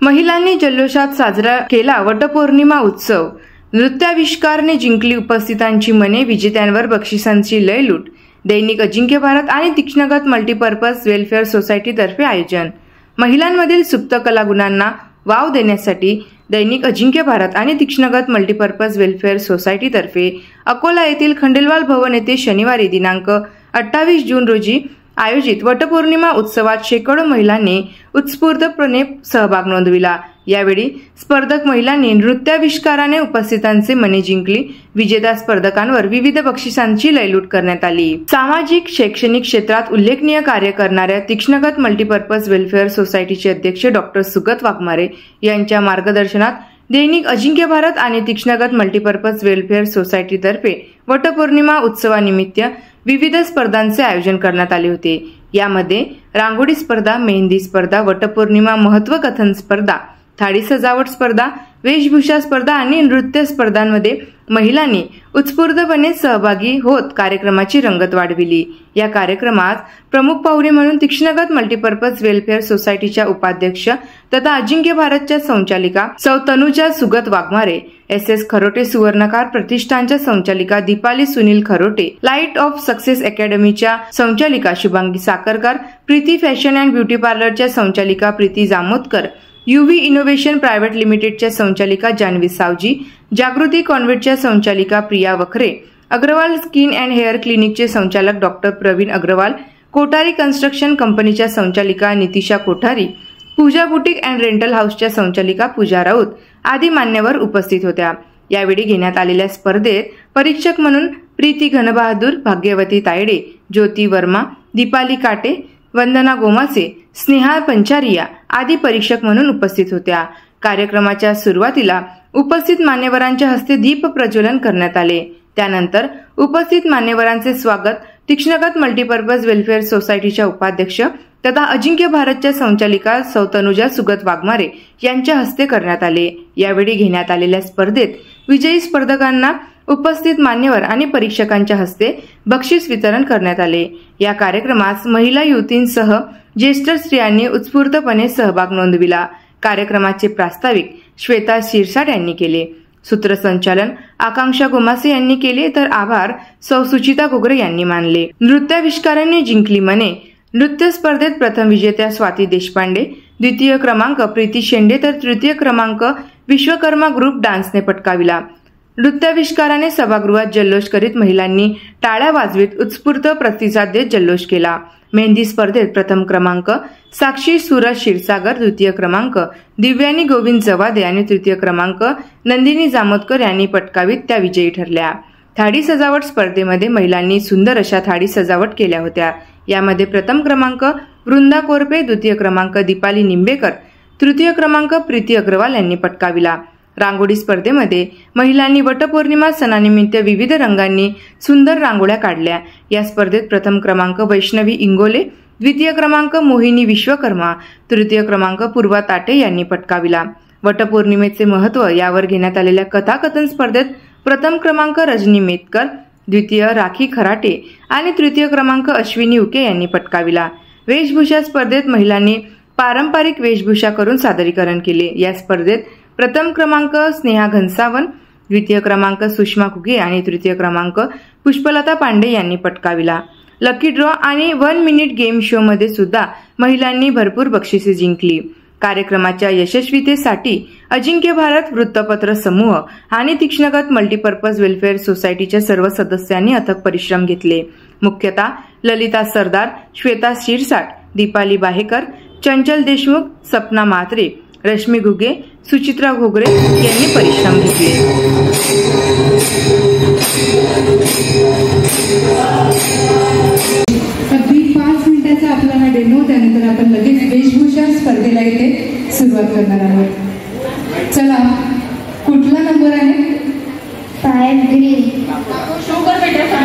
महिलांनी जल्लोषात साजरा केला वटपौर्णिमा उत्सव। नृत्याविष्कारने जिंकली उपस्थितांची मने, विजेत्यांवर बक्षिसांची लयलूट। दैनिक अजिंक्य भारत आणि तीक्ष्णगत मल्टीपर्पज वेलफेअर सोसायटी तर्फे आयोजन। महिलांमधील सुप्त कलागुणांना वाव देण्यासाठी दैनिक अजिंक्य भारत आणि तीक्ष्णगत मल्टीपर्पज वेलफेअर सोसायटी तर्फे अकोला येथील खंडेलवाल भवन येथे शनिवारी दिनांक 28 जून रोजी आयोजित वटपौर्णिमा उत्सवात शेकडो महिलांनी उत्स्फूर्तपणे सहभाग नोंदविला। यावेळी स्पर्धक महिलांनी नृत्याविष्काराने उपस्थितांचे मने जिंकली। विजेत्या स्पर्धकांवर विविध बक्षिसांची लयलूट करण्यात आली। सामाजिक शैक्षणिक क्षेत्रात उल्लेखनीय कार्य करणाऱ्या तीक्ष्णगत मल्टीपर्पज वेलफेअर सोसायटीचे अध्यक्ष डॉक्टर सुगत वाघमारे यांच्या मार्गदर्शनात दैनिक अजिंक्य भारत आणि तीक्ष्णगत मल्टीपर्पज वेलफेअर सोसायटी तर्फे वटपौर्णिमा उत्सवानिमित्त विविध स्पर्धांचे आयोजन करण्यात आले होते। यामध्ये रांगोळी स्पर्धा, मेहंदी स्पर्धा, वटपौर्णिमा महत्व कथन स्पर्धा, थाळी सजावट स्पर्धा, वेशभूषा स्पर्धा आणि नृत्य स्पर्धांमध्ये महिलांनी उत्स्फूर्तपणे सहभागी होत कार्यक्रमाची रंगत वाढविली। या कार्यक्रमात प्रमुख पाहुणे म्हणून तीक्ष्णगत मल्टीपर्पज वेलफेअर सोसायटीच्या उपाध्यक्ष तथा अजिंक्य भारतच्या संचालिका सौ तनुजा सुगत वाघमारे, SS खरोटे सुवर्णकार प्रतिष्ठानच्या संचालिका Deepali Sunil Kharote, light of success अकॅडमीच्या संचालिका Shubhangi Sakharkar, Preeti fashion and beauty पार्लरच्या संचालिका Preeti Jamodkar, UV innovation private लिमिटेडच्या संचालिका जान्हवी सावजी, जागृती कॉन्व्हेंटच्या संचालिका Priya Wakhare, Agrawal skin and hair क्लिनिकचे संचालक डॉक्टर प्रवीण अग्रवाल, कोठारी कन्स्ट्रक्शन कंपनीच्या संचालिका Nitisha Kothari, Pooja boutique and rental हाऊसच्या संचालिका पूजा राऊत आदी मान्यवर उपस्थित होत्या। यावेळी घेण्यात आलेल्या स्पर्धेत परीक्षक म्हणून प्रीती घनबहादूर, भाग्यवती तायडे, ज्योती वर्मा, दीपाली काटे, वंदना गोमासे, स्नेहा पंचारिया आदी परीक्षक म्हणून उपस्थित होत्या। कार्यक्रमाच्या सुरुवातीला उपस्थित मान्यवरांच्या हस्ते दीप प्रज्वलन करण्यात आले। त्यानंतर उपस्थित मान्यवरांचे स्वागत तीक्ष्णगत मल्टीपर्पज वेलफेअर सोसायटीच्या उपाध्यक्ष तथा अजिंक्य भारतच्या संचालिका सौ तनुजा सुगत वाघमारे यांच्या हस्ते करण्यात आले। यावेळी घेण्यात आलेल्या स्पर्धेत विजयी स्पर्धकांना उपस्थित मान्यवर आणि परीक्षकांच्या हस्ते बक्षीस वितरण करण्यात आले। या कार्यक्रमात महिला युवतींसह ज्येष्ठ स्त्रियांनी उत्स्फूर्तपणे सहभाग नोंदविला। कार्यक्रमाचे प्रास्ताविक श्वेता शिरसाट यांनी केले। सूत्रसंचालन आकांक्षा गोमासे यांनी केले तर आभार सौ सुचिता घोगरे यांनी मानले। नृत्याविष्कारांनी जिंकली मने। नृत्य स्पर्धेत प्रथम विजेत्या स्वाती देशपांडे, द्वितीय क्रमांक प्रीती शेंडे तर तृतीय क्रमांक विश्वकर्मा ग्रुप डान्सने पटकाविला। नृत्याविष्काराने सभागृहात जल्लोष करीत महिलांनी टाळ्या वाजवीत उत्स्फूर्त प्रतिसाद देत जल्लोष केला। मेहंदी स्पर्धेत प्रथम क्रमांक साक्षी सूरज क्षीरसागर, द्वितीय क्रमांक दिव्यानी गोविंद जवादे आणि तृतीय क्रमांक नंदिनी जामोदकर यांनी पटकावीत त्या विजयी ठरल्या। थाळी सजावट स्पर्धेमध्ये महिलांनी सुंदर अशा थाळी सजावट केल्या होत्या। यामध्ये प्रथम क्रमांक वृंदा कोरपे, द्वितीय क्रमांक दीपाली निंबेकर, तृतीय क्रमांक प्रीती अग्रवाल यांनी पटकाविला। रांगोळी स्पर्धेमध्ये महिलांनी वटपौर्णिमा सणानिमित्त विविध रंगांनी सुंदर रांगोळ्या काढल्या। या स्पर्धेत प्रथम क्रमांक वैष्णवी इंगोले, द्वितीय क्रमांक मोहिनी विश्वकर्मा, तृतीय क्रमांक पूर्वा ताटे यांनी पटकाविला। वटपौर्णिमेचे महत्व यावर घेण्यात आलेल्या कथाकथन स्पर्धेत प्रथम क्रमांक रजनी मेतकर, द्वितीय राखी खराटे आणि तृतीय क्रमांक अश्विनी उके यांनी पटकाविला। वेशभूषा स्पर्धेत महिलांनी पारंपरिक वेशभूषा करून सादरीकरण केले। या स्पर्धेत प्रथम क्रमांक स्नेहा घनसावन, द्वितीय क्रमांक सुषमा घुगे आणि तृतीय क्रमांक पुष्पलता पांडे यांनी पटकाविला। लकी ड्रॉ आणि 1 मिनिट गेम शो मध्ये सुद्धा महिलांनी भरपूर बक्षिसे जिंकली। कार्यक्रमाच्या यशस्वीतेसाठी अजिंक्य भारत वृत्तपत्र समूह आणि तीक्ष्णगत मल्टीपर्पज वेलफेअर सोसायटीच्या सर्व सदस्यांनी अथक परिश्रम घेतले। मुख्यतः ललिता सरदार, श्वेता शिरसाट, दीपाली बाहेकर, चंचल देशमुख, सपना म्हात्रे, रश्मी घुगे, सुचित्रा घोगरे यांनी परिश्रम घेतले। अगदी 5 मिनिटाचा आपला हा डेमो, त्यानंतर आपण लगेच वेशभूषा स्पर्धेला इथे सुरुवात करणार आहोत। चला, कुठला नंबर आहे? 5 ग्रीन. शो कर बेटा।